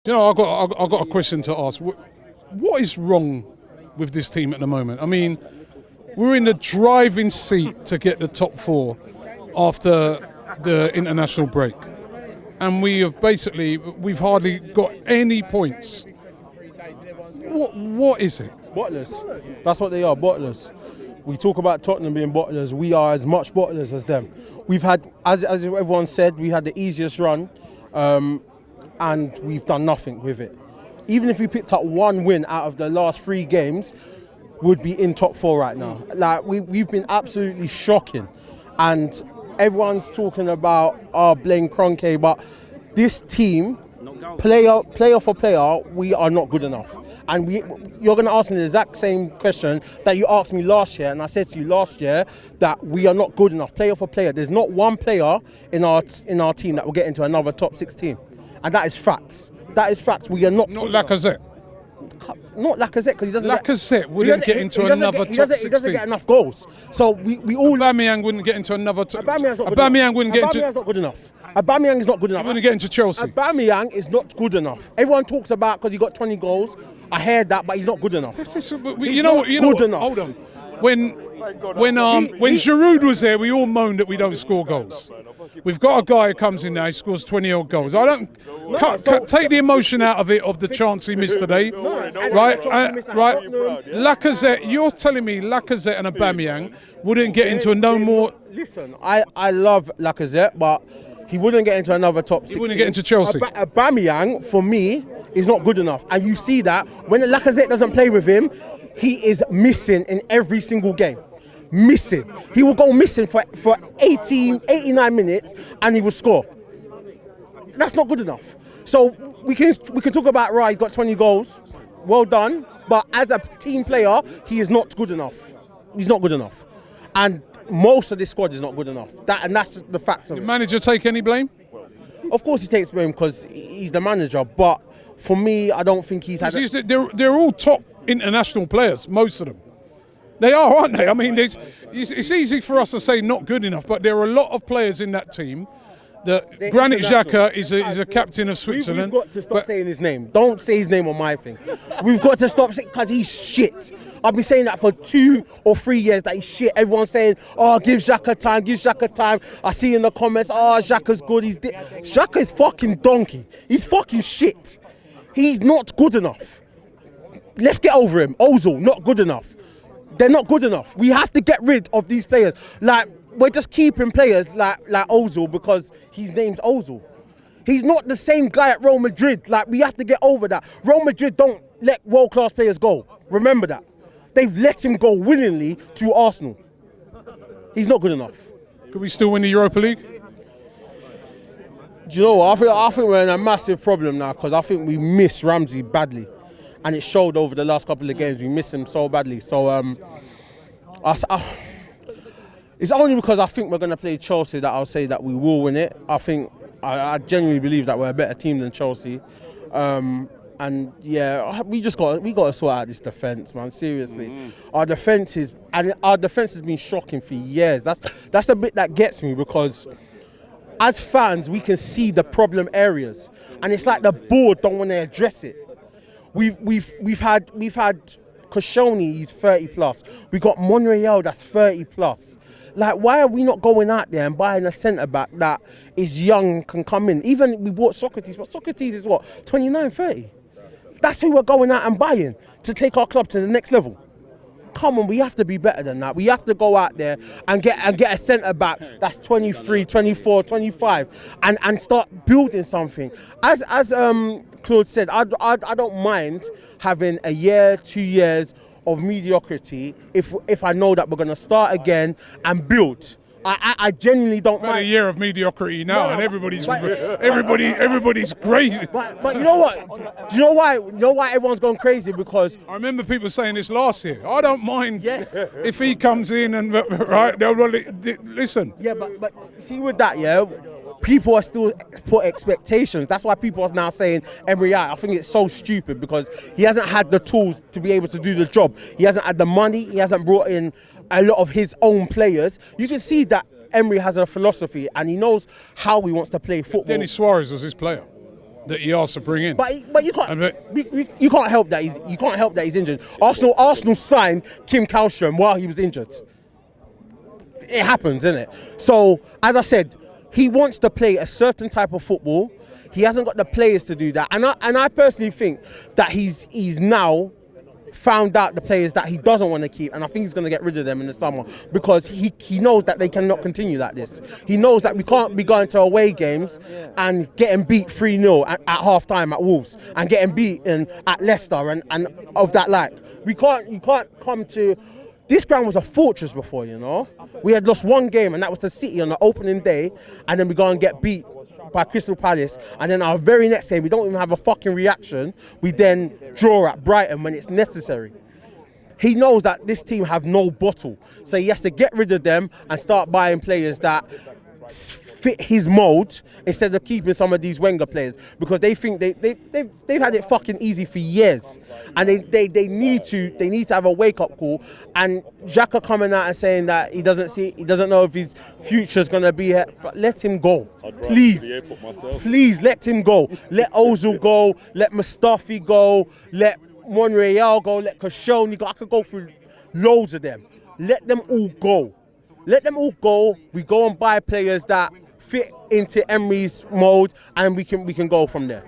You know, I got a question to ask. What is wrong with this team at the moment? I mean, we're in the driving seat to get the top four after the international break, and we've hardly got any points. What is it? Bottlers. That's what they are, bottlers. We talk about Tottenham being bottlers. We are as much bottlers as them. We've had, as everyone said, we had the easiest run, and we've done nothing with it. Even if we picked up one win out of the last 3 games, we'd be in top 4 right now. Like we've been absolutely shocking, and everyone's talking about Blaine Kroenke, but this team, player for player, we are not good enough. And you're going to ask me the exact same question that you asked me last year, and I said to you last year that we are not good enough, player for player. There's not one player in our team that will get into another top 6 team, and that is facts. That is facts. We are not. Not Lacazette. Not Lacazette, because he doesn't. Lacazette wouldn't get into another top 16. He doesn't get enough goals. So we all. Aubameyang wouldn't get into another top. Aubameyang wouldn't get into. Aubameyang's not good enough. Aubameyang is not good enough. He wouldn't get into Chelsea. Aubameyang is not good enough. Everyone talks about because he got 20 goals. I heard that, but he's not good enough. You know what? Hold on. When Giroud was there, we all moaned that we don't score goals. We've got a guy who comes in now, he scores 20-odd goals. I don't take the emotion out of it, of the chance he missed today, right? Lacazette, you're telling me Lacazette and Aubameyang wouldn't get into no more. Listen, I love Lacazette, but he wouldn't get into another top 16. He wouldn't get into Chelsea. Aubameyang, for me, is not good enough, and you see that when Lacazette doesn't play with him, he is missing in every single game. Missing. He will go missing for 89 minutes and he will score. That's not good enough. So we can talk about Raya, he's got 20 goals. Well done. But as a team player, he is not good enough. He's not good enough. And most of this squad is not good enough. That's the fact of it. Did the manager take any blame? Of course he takes blame because he's the manager. But for me, I don't think he's had... They're all top international players, most of them. They are, aren't they? I mean, it's easy for us to say not good enough, but there are a lot of players in that team. Granit Xhaka is a captain of Switzerland. We've got to stop saying his name. Don't say his name on my thing. We've got to stop saying, because he's shit. I've been saying that for 2 or 3 years, that he's shit. Everyone's saying, oh, give Xhaka time. I see in the comments, oh, Xhaka's good. Xhaka is fucking donkey. He's fucking shit. He's not good enough. Let's get over him. Ozil, not good enough. They're not good enough. We have to get rid of these players. Like, we're just keeping players like Ozil because his name's Ozil. He's not the same guy at Real Madrid. Like, we have to get over that. Real Madrid don't let world-class players go. Remember that. They've let him go willingly to Arsenal. He's not good enough. Could we still win the Europa League? Do you know what? I think we're in a massive problem now because I think we miss Ramsey badly. And it showed over the last couple of games. We miss him so badly. So it's only because I think we're going to play Chelsea that I'll say that we will win it. I genuinely believe that we're a better team than Chelsea. And yeah, we got to sort out this defence, man. Seriously, our defence has been shocking for years. That's the bit that gets me because as fans we can see the problem areas, and it's like the board don't want to address it. We've had Koscielny, he's 30 plus. We got Monreal, that's 30 plus. Like, why are we not going out there and buying a centre back that is young, can come in? Even we bought Socrates, but Socrates is what, 29, 30? That's who we're going out and buying to take our club to the next level. Come on, we have to be better than that. We have to go out there and get a centre back that's 23, 24, 25 and start building something. As Claude said, I don't mind having a year, 2 years of mediocrity if I know that we're going to start again and build. I genuinely don't mind. A year of mediocrity now, and everybody's crazy. But you know what? Do you know why? You know why everyone's going crazy? Because I remember people saying this last year. I don't mind if he comes in and right. Listen. Yeah, but see with that, yeah. People are still put expectations. That's why people are now saying Emery out. I think it's so stupid because he hasn't had the tools to be able to do the job. He hasn't had the money. He hasn't brought in a lot of his own players. You can see that Emery has a philosophy and he knows how he wants to play football. Denis Suarez was his player. that he asked to bring in. But you can't help that he's injured. Arsenal signed Kim Kallstrom while he was injured. It happens, isn't it? So as I said, he wants to play a certain type of football. He hasn't got the players to do that, and I personally think that he's now found out the players that he doesn't want to keep, and I think he's going to get rid of them in the summer because he knows that they cannot continue like this. He knows that we can't be going to away games and getting beat 3-0 at half time at Wolves and getting beaten at Leicester and of that like. You can't come to. This ground was a fortress before, you know. We had lost one game, and that was the City on the opening day, and then we go and get beat by Crystal Palace, and then our very next game, we don't even have a fucking reaction. We then draw at Brighton when it's necessary. He knows that this team have no bottle, so he has to get rid of them and start buying players that fit his mold instead of keeping some of these Wenger players because they think they've had it fucking easy for years, and they need to have a wake up call. And Xhaka coming out and saying that he doesn't know if his future's gonna be here, but let him go, please let him go. Let Ozil go, let Mustafi go, let Monreal go, let Koscielny go. I could go through loads of them. Let them all go. Let them all go. We go and buy players that fit into Emery's mold, and we can go from there.